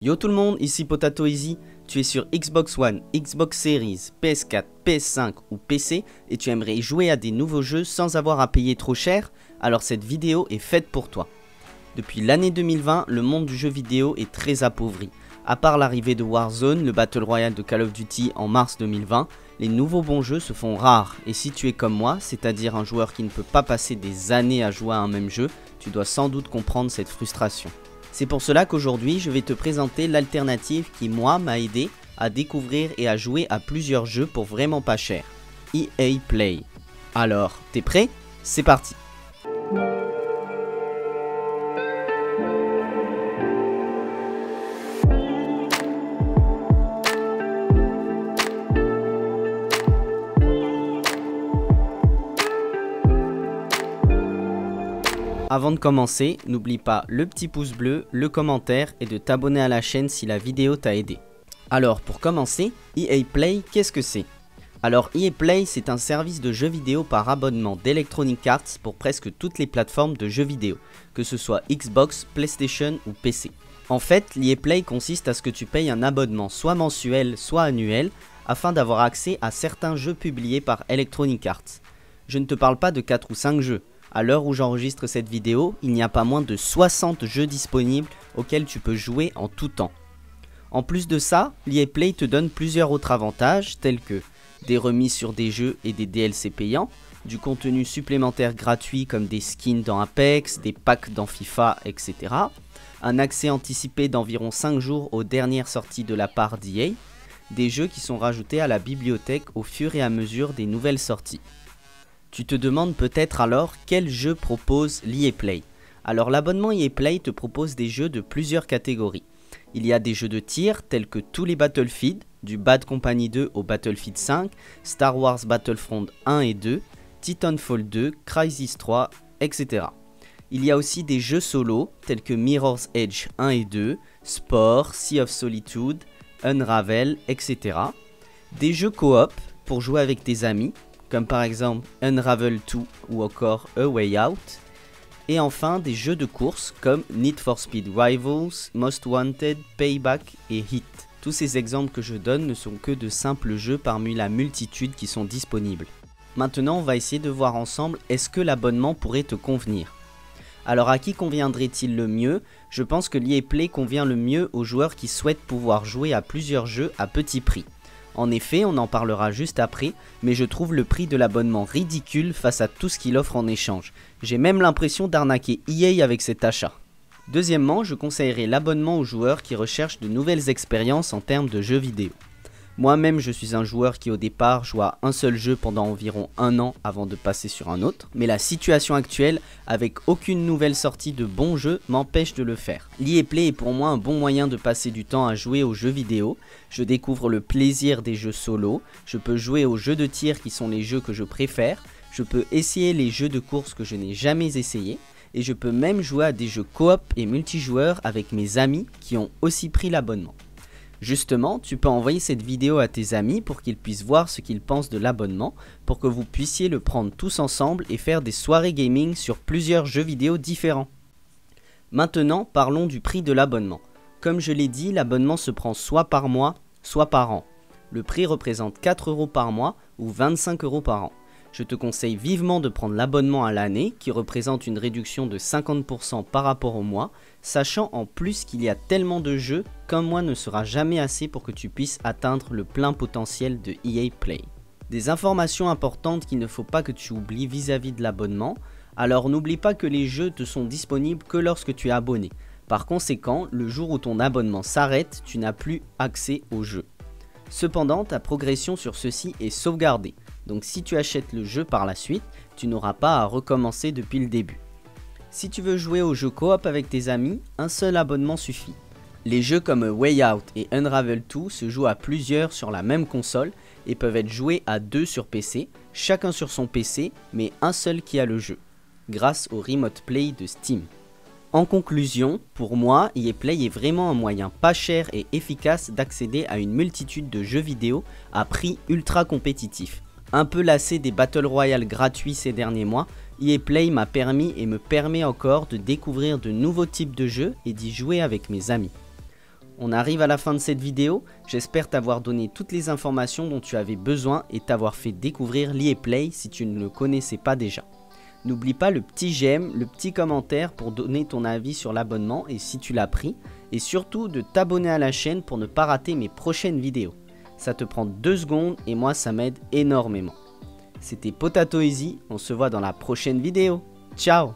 Yo tout le monde, ici Potato Easy, tu es sur Xbox One, Xbox Series, PS4, PS5 ou PC et tu aimerais jouer à des nouveaux jeux sans avoir à payer trop cher, alors cette vidéo est faite pour toi. Depuis l'année 2020, le monde du jeu vidéo est très appauvri. À part l'arrivée de Warzone, le Battle Royale de Call of Duty en mars 2020, les nouveaux bons jeux se font rares et si tu es comme moi, c'est-à-dire un joueur qui ne peut pas passer des années à jouer à un même jeu, tu dois sans doute comprendre cette frustration. C'est pour cela qu'aujourd'hui, je vais te présenter l'alternative qui, moi, m'a aidé à découvrir et à jouer à plusieurs jeux pour vraiment pas cher. EA Play. Alors, t'es prêt? C'est parti! Avant de commencer, n'oublie pas le petit pouce bleu, le commentaire et de t'abonner à la chaîne si la vidéo t'a aidé. Alors pour commencer, EA Play, qu'est-ce que c'est? Alors EA Play, c'est un service de jeux vidéo par abonnement d'Electronic Arts pour presque toutes les plateformes de jeux vidéo, que ce soit Xbox, PlayStation ou PC. En fait, l'EA Play consiste à ce que tu payes un abonnement soit mensuel, soit annuel, afin d'avoir accès à certains jeux publiés par Electronic Arts. Je ne te parle pas de 4 ou 5 jeux. À l'heure où j'enregistre cette vidéo, il n'y a pas moins de 60 jeux disponibles auxquels tu peux jouer en tout temps. En plus de ça, l'EA Play te donne plusieurs autres avantages tels que des remises sur des jeux et des DLC payants, du contenu supplémentaire gratuit comme des skins dans Apex, des packs dans FIFA, etc. Un accès anticipé d'environ 5 jours aux dernières sorties de la part d'EA, des jeux qui sont rajoutés à la bibliothèque au fur et à mesure des nouvelles sorties. Tu te demandes peut-être alors quel jeu propose l'EA Play. Alors l'abonnement EA Play te propose des jeux de plusieurs catégories. Il y a des jeux de tir tels que tous les Battlefield, du Bad Company 2 au Battlefield 5, Star Wars Battlefront 1 et 2, Titanfall 2, Crysis 3, etc. Il y a aussi des jeux solo tels que Mirror's Edge 1 et 2, Sport, Sea of Solitude, Unravel, etc. Des jeux coop pour jouer avec tes amis, comme par exemple Unravel 2 ou encore A Way Out, et enfin des jeux de course comme Need for Speed Rivals, Most Wanted, Payback et Heat. Tous ces exemples que je donne ne sont que de simples jeux parmi la multitude qui sont disponibles. Maintenant on va essayer de voir ensemble est-ce que l'abonnement pourrait te convenir. Alors à qui conviendrait-il le mieux? Je pense que l'EA Play convient le mieux aux joueurs qui souhaitent pouvoir jouer à plusieurs jeux à petit prix. En effet, on en parlera juste après, mais je trouve le prix de l'abonnement ridicule face à tout ce qu'il offre en échange. J'ai même l'impression d'arnaquer EA avec cet achat. Deuxièmement, je conseillerais l'abonnement aux joueurs qui recherchent de nouvelles expériences en termes de jeux vidéo. Moi-même, je suis un joueur qui au départ joue à un seul jeu pendant environ 1 an avant de passer sur un autre, mais la situation actuelle, avec aucune nouvelle sortie de bons jeux, m'empêche de le faire. L'EA Play est pour moi un bon moyen de passer du temps à jouer aux jeux vidéo, je découvre le plaisir des jeux solo, je peux jouer aux jeux de tir qui sont les jeux que je préfère, je peux essayer les jeux de course que je n'ai jamais essayés, et je peux même jouer à des jeux coop et multijoueurs avec mes amis qui ont aussi pris l'abonnement. Justement, tu peux envoyer cette vidéo à tes amis pour qu'ils puissent voir ce qu'ils pensent de l'abonnement, pour que vous puissiez le prendre tous ensemble et faire des soirées gaming sur plusieurs jeux vidéo différents. Maintenant, parlons du prix de l'abonnement. Comme je l'ai dit, l'abonnement se prend soit par mois, soit par an. Le prix représente 4 € par mois ou 25 € par an. Je te conseille vivement de prendre l'abonnement à l'année qui représente une réduction de 50% par rapport au mois, sachant en plus qu'il y a tellement de jeux qu'un mois ne sera jamais assez pour que tu puisses atteindre le plein potentiel de EA Play. Des informations importantes qu'il ne faut pas que tu oublies vis-à-vis de l'abonnement, alors n'oublie pas que les jeux te sont disponibles que lorsque tu es abonné. Par conséquent, le jour où ton abonnement s'arrête, tu n'as plus accès au jeu. Cependant, ta progression sur ceci est sauvegardée. Donc si tu achètes le jeu par la suite, tu n'auras pas à recommencer depuis le début. Si tu veux jouer aux jeux coop avec tes amis, un seul abonnement suffit. Les jeux comme A Way Out et Unravel 2 se jouent à plusieurs sur la même console et peuvent être joués à 2 sur PC, chacun sur son PC, mais un seul qui a le jeu, grâce au Remote Play de Steam. En conclusion, pour moi, EA Play est vraiment un moyen pas cher et efficace d'accéder à une multitude de jeux vidéo à prix ultra compétitif. Un peu lassé des Battle Royale gratuits ces derniers mois, EA Play m'a permis et me permet encore de découvrir de nouveaux types de jeux et d'y jouer avec mes amis. On arrive à la fin de cette vidéo, j'espère t'avoir donné toutes les informations dont tu avais besoin et t'avoir fait découvrir l'EA Play si tu ne le connaissais pas déjà. N'oublie pas le petit j'aime, le petit commentaire pour donner ton avis sur l'abonnement et si tu l'as pris, et surtout de t'abonner à la chaîne pour ne pas rater mes prochaines vidéos. Ça te prend 2 secondes et moi ça m'aide énormément. C'était Potato Easy, on se voit dans la prochaine vidéo. Ciao!